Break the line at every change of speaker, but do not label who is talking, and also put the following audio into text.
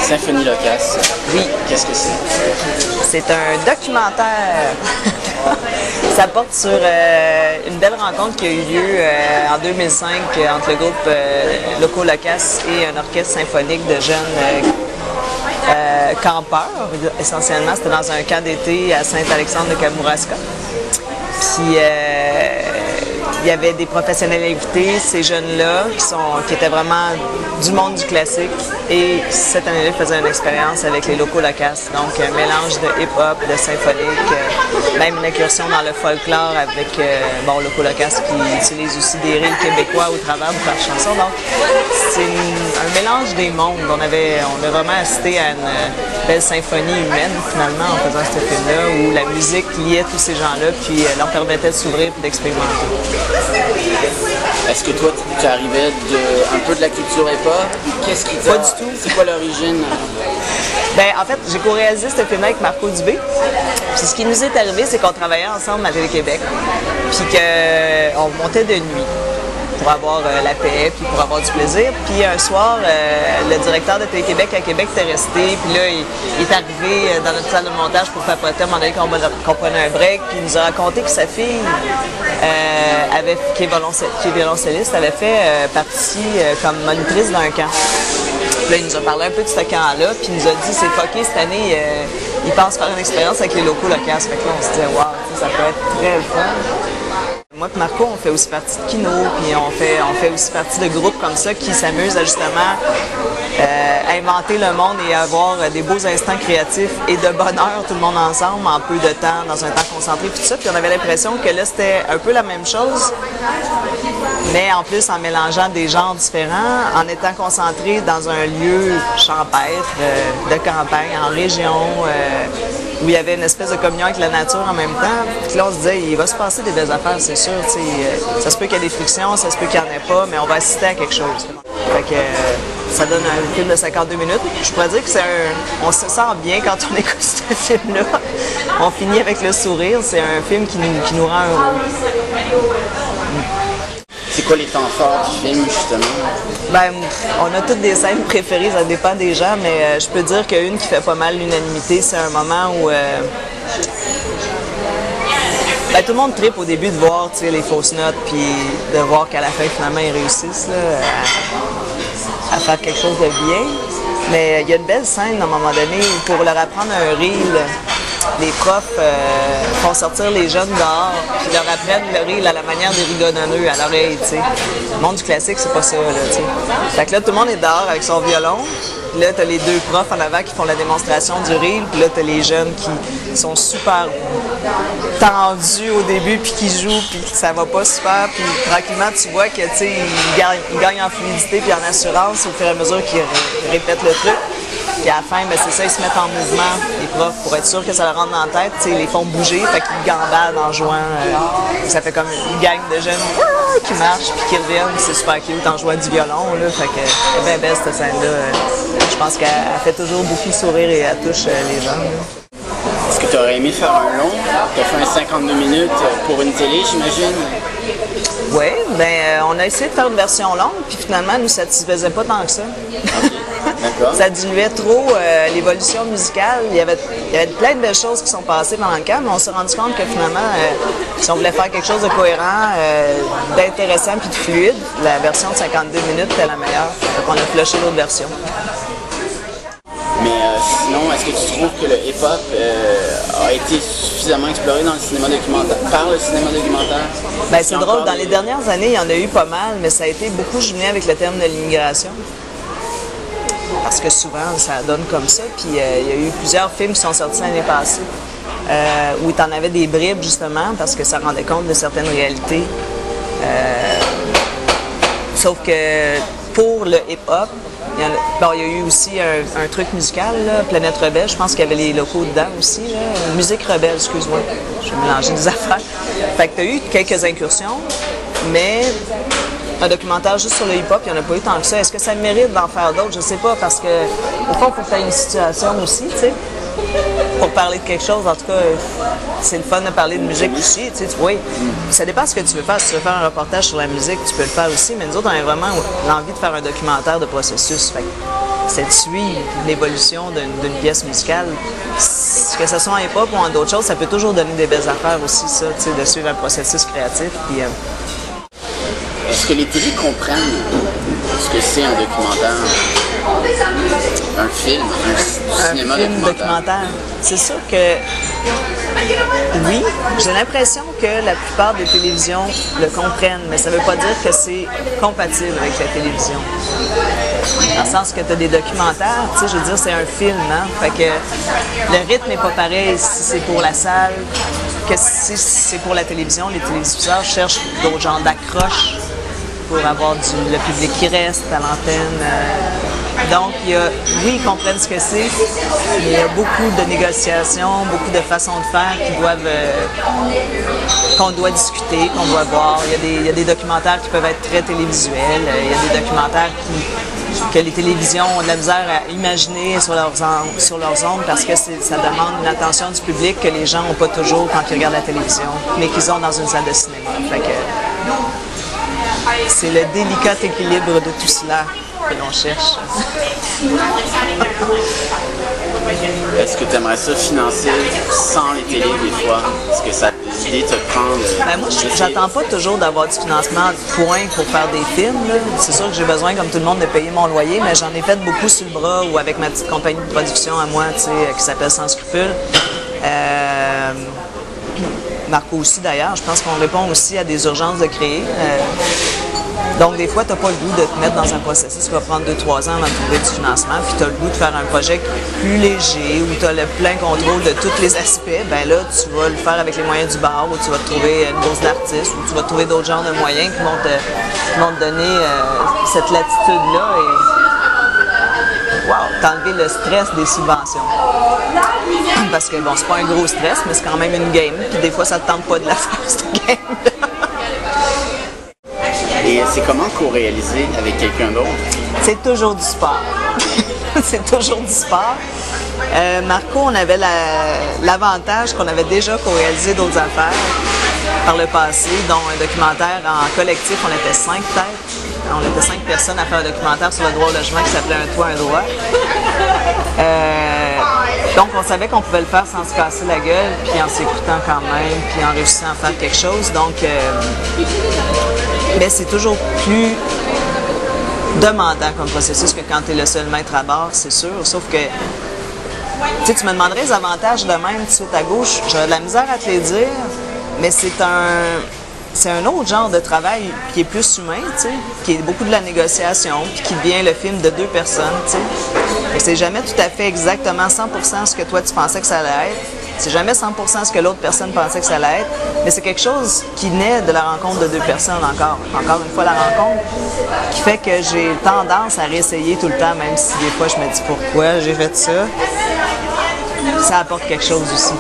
Symphonie Locasse.
Oui.
Qu'est-ce que c'est?
C'est un documentaire. Ça porte sur une belle rencontre qui a eu lieu en 2005 entre le groupe Loco Locasse et un orchestre symphonique de jeunes campeurs. Essentiellement, c'était dans un camp d'été à Saint-Alexandre de Kamouraska. Puis il y avait des professionnels invités, ces jeunes-là qui étaient vraiment du monde du classique. Et cette année-là, ils faisaient une expérience avec les Loco Locasse. Donc un mélange de hip-hop, de symphonique, même une incursion dans le folklore avec Loco Locasse qui utilise aussi des reels québécois au travers de leurs chansons. Donc c'est un mélange des mondes. On a vraiment assisté à une belle symphonie humaine finalement en faisant ce film-là où la musique liait tous ces gens-là puis leur permettait de s'ouvrir et d'expérimenter.
Est-ce que toi, tu arrivais un peu de la culture hip-hop? Qu'est-ce qui t'a...
Pas du tout.
C'est quoi l'origine?
Ben, en fait, j'ai co-réalisé ce film avec Marco Dubé. Puis ce qui nous est arrivé, c'est qu'on travaillait ensemble à Télé-Québec. Puis qu'on montait de nuit pour avoir la paix, puis pour avoir du plaisir. Puis un soir, le directeur de Télé-Québec à Québec était resté. Puis là, il est arrivé dans notre salle de montage pour papoter, à un moment donné qu'on prenait un break. Puis il nous a raconté que sa fille, qui est violoncelliste, avait fait partie comme monitrice d'un camp. Puis là, il nous a parlé un peu de ce camp-là, puis il nous a dit c'est fucké cette année, il pense faire une expérience avec les Loco Locasse. Fait que là, on se disait, waouh, ça peut être très fun. Moi et Marco, on fait aussi partie de Kino, puis on fait aussi partie de groupes comme ça qui s'amusent à justement inventer le monde et avoir des beaux instants créatifs et de bonheur, tout le monde ensemble, en peu de temps, dans un temps concentré, puis tout ça. Puis on avait l'impression que là, c'était un peu la même chose, mais en plus en mélangeant des genres différents, en étant concentré dans un lieu champêtre, de campagne, en région, où il y avait une espèce de communion avec la nature en même temps. Puis là, on se disait, il va se passer des belles affaires, c'est sûr. Ça se peut qu'il y ait des frictions, ça se peut qu'il n'y en ait pas, mais on va assister à quelque chose. Fait que ça donne un film de 52 minutes. Je pourrais dire que on se sent bien quand on écoute ce film-là. On finit avec le sourire. C'est un film qui nous rend heureux.
C'est quoi les temps forts du film, justement?
Ben, on a toutes des scènes préférées, ça dépend des gens, mais je peux dire qu'une qui fait pas mal l'unanimité, c'est un moment où tout le monde trippe au début de voir les fausses notes, puis de voir qu'à la fin, finalement, ils réussissent là, à faire quelque chose de bien. Mais il y a une belle scène, à un moment donné, où pour leur apprendre un reel, les profs font sortir les jeunes dehors, puis leur apprennent le reel à la manière des rigodonneux, à l'oreille, tu sais. Le monde du classique, c'est pas ça, là, tu sais. Fait que là, tout le monde est dehors avec son violon, puis là, t'as les deux profs en avant qui font la démonstration du reel, puis là, t'as les jeunes qui sont super tendus au début, puis qui jouent, puis ça va pas super, puis tranquillement, tu vois que, tu sais, ils gagnent en fluidité puis en assurance au fur et à mesure qu'ils répètent le truc. Puis à la fin, ben c'est ça, ils se mettent en mouvement, les profs, pour être sûr que ça leur rentre dans la tête. Ils les font bouger, fait qu'ils gambadent en jouant. Ça fait comme une gang de jeunes qui marchent puis qui reviennent. C'est super cute en jouant du violon. Là, fait que c'est bien belle cette scène-là. Je pense qu'elle fait toujours beaucoup sourire et elle touche les gens.
Est-ce que tu aurais aimé faire un long? Tu as fait un 52 minutes pour une télé, j'imagine?
Oui, ben on a essayé de faire une version longue, puis finalement, elle ne nous satisfaisait pas tant que ça.
D'accord.
Ça diluait trop l'évolution musicale. Il y avait plein de belles choses qui sont passées pendant le camp, mais on s'est rendu compte que finalement, si on voulait faire quelque chose de cohérent, d'intéressant puis de fluide, la version de 52 minutes était la meilleure. Donc on a flushé l'autre version.
Mais sinon, est-ce que tu trouves que le hip-hop a été suffisamment exploré dans le cinéma documentaire, par le cinéma documentaire?
Ben, c'est drôle, dans les dernières années, il y en a eu pas mal, mais ça a été beaucoup jumelé avec le terme de l'immigration. Parce que souvent, ça donne comme ça. Puis il y a eu plusieurs films qui sont sortis l'année passée où tu en avais des bribes, justement, parce que ça rendait compte de certaines réalités. Sauf que pour le hip-hop, il y a eu aussi un truc musical, là, Planète Rebelle, je pense qu'il y avait les locaux dedans aussi. Là. Musique rebelle, excuse-moi, je vais mélanger des affaires. Fait que tu as eu quelques incursions, mais un documentaire juste sur le hip-hop, il n'y en a pas eu tant que ça. Est-ce que ça mérite d'en faire d'autres? Je sais pas, parce que au fond, il faut que tu aies une situation aussi, tu sais. pour parler de quelque chose. En tout cas, c'est le fun de parler de musique aussi. Tu vois, ça dépend de ce que tu veux faire. Si tu veux faire un reportage sur la musique, tu peux le faire aussi. Mais nous autres, on a vraiment l'envie de faire un documentaire de processus. Fait que c'est de suivre l'évolution d'une pièce musicale. Que ce soit en hip-hop ou en d'autres choses, ça peut toujours donner des belles affaires aussi, ça, de suivre un processus créatif. Puis,
est-ce que les télés comprennent ce que c'est un documentaire, un film, un cinéma
documentaire? C'est sûr que oui, j'ai l'impression que la plupart des télévisions le comprennent, mais ça ne veut pas dire que c'est compatible avec la télévision. Dans le sens que tu as des documentaires, tu sais, je veux dire, c'est un film, hein? Fait que le rythme n'est pas pareil si c'est pour la salle que si c'est pour la télévision. Les téléviseurs cherchent d'autres genres d'accroches pour avoir le public qui reste à l'antenne. Donc, oui, ils comprennent ce que c'est, mais il y a beaucoup de négociations, beaucoup de façons de faire qu'on doit discuter, qu'on doit voir. Il y a des documentaires qui peuvent être très télévisuels, il y a des documentaires que les télévisions ont de la misère à imaginer sur leurs ondes parce que ça demande une attention du public que les gens n'ont pas toujours quand ils regardent la télévision, mais qu'ils ont dans une salle de cinéma. Fait que c'est le délicat équilibre de tout cela que l'on cherche.
Est-ce que tu aimerais ça financer sans les télés des fois? Est-ce que ça l'idée te prend de...
Moi, j'attends pas toujours d'avoir du financement point pour faire des films. C'est sûr que j'ai besoin, comme tout le monde, de payer mon loyer, mais j'en ai fait beaucoup sur le bras ou avec ma petite compagnie de production à moi, qui s'appelle Sans Scrupules. Marco aussi, d'ailleurs. Je pense qu'on répond aussi à des urgences de créer. Donc, des fois, tu n'as pas le goût de te mettre dans un processus qui va prendre 2-3 ans avant de trouver du financement, puis tu as le goût de faire un projet plus léger, où tu as le plein contrôle de tous les aspects. Ben là, tu vas le faire avec les moyens du bar, où tu vas te trouver une bourse d'artiste, ou tu vas trouver d'autres genres de moyens qui vont te donner cette latitude-là et t'enlever le stress des subventions. Parce que, bon, c'est pas un gros stress, mais c'est quand même une game, puis des fois, ça te tente pas de la faire, cette game-là.
Et c'est comment co-réaliser avec quelqu'un d'autre?
C'est toujours du sport. C'est toujours du sport. Marco, on avait l'avantage qu'on avait déjà co-réalisé d'autres affaires par le passé, dont un documentaire en collectif. On était 5 têtes. On était 5 personnes à faire un documentaire sur le droit au logement qui s'appelait Un toit, un droit. Donc, on savait qu'on pouvait le faire sans se casser la gueule, puis en s'écoutant quand même, puis en réussissant à faire quelque chose. Donc, mais c'est toujours plus demandant comme processus que quand tu es le seul maître à bord, c'est sûr. Sauf que, tu me demanderais les avantages de même, tout de suite à gauche, j'aurais de la misère à te les dire, mais c'est un autre genre de travail qui est plus humain, qui est beaucoup de la négociation, puis qui devient le film de 2 personnes, c'est jamais tout à fait exactement 100% ce que toi tu pensais que ça allait être. C'est jamais 100% ce que l'autre personne pensait que ça allait être, mais c'est quelque chose qui naît de la rencontre de 2 personnes encore une fois la rencontre, qui fait que j'ai tendance à réessayer tout le temps, même si des fois je me dis pourquoi j'ai fait ça. Ça apporte quelque chose aussi,